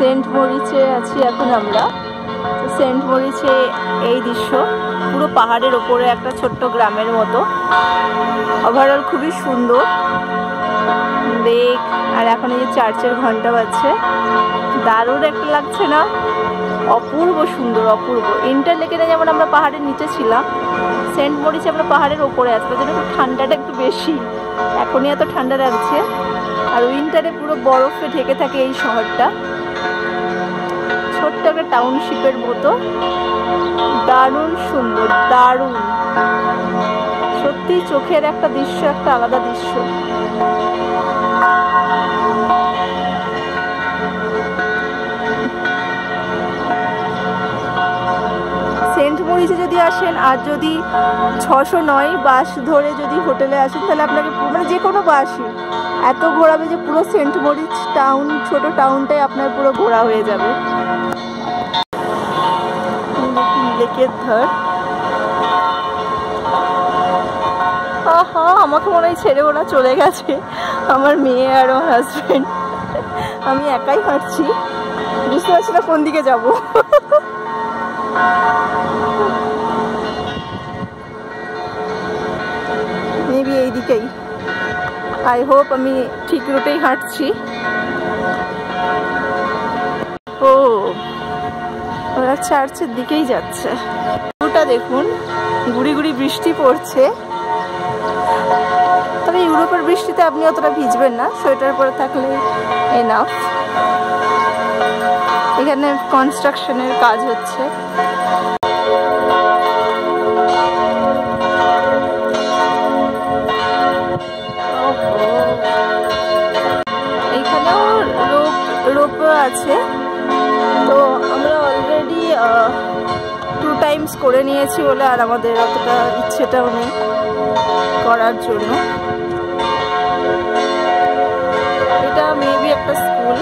Saint মরিচে আছি এখন আমরা। সেন্ট মরিচে এই দৃশ্য পুরো পাহাড়ের ওপরে একটা ছোট্ট গ্রামের মতো। ওভারঅল খুবই সুন্দর দেখ। আর এখন এই যে চার্চের ঘন্টা বাজছে, দারুণ একটা লাগছে না? অপূর্ব সুন্দর, অপূর্ব। ইন্টারলেকেনে যেমন আমরা পাহাড়ের নিচে ছিলাম, সেন্ট মরিচে আমরা পাহাড়ের ওপরে আছি, তার জন্য একটু ঠান্ডাটা একটু বেশি। এখনই এত ঠান্ডা লাগছে। আর উইন্টারে পুরো বরফে ঢেকে থাকে এই শহরটা। ছোট্ট একটা টাউনশিপের মতো, দারুণ সুন্দর, দারুণ সত্যি। চোখের একটা দৃশ্য, একটা আলাদা দৃশ্য। সেন্ট মরিচে যদি আসেন, আর যদি 609 বাস ধরে যদি হোটেলে আসেন, তাহলে আপনাকে মানে যে কোনো বাসই এত ঘোরাবে যে পুরো সেন্ট মরিচ টাউন, ছোট টাউনটাই আপনার পুরো ঘোরা হয়ে যাবে। লেকের ধার। আমাকে মনে হয় ছেড়ে ওরা চলে গেছে, আমার মেয়ে আর আমার হাজবেন্ড। আমি একাই হাঁটছি, বুঝতে পারছি না কোন দিকে যাবো। মেবি এই দিকেই। আই হোপ আমি ঠিক রুটেই হাঁটছি। ও, ওরা চার্চের দিকেই যাচ্ছে। ওটা দেখুন, গুড়ি গুড়ি বৃষ্টি পড়ছে। তবে ইউরোপের বৃষ্টিতে আপনি অতটা ভিজবেন না, সোয়েটার পরে থাকলে এনাফ। এখানে কনস্ট্রাকশনের কাজ হচ্ছে। এখানেও রোপও আছে। তো আমরা অলরেডি 2 টাইমস করে নিয়েছি বলে আর আমাদের অতটা ইচ্ছেটাও নেই করার জন্য। এটা মেবি একটা স্কুল।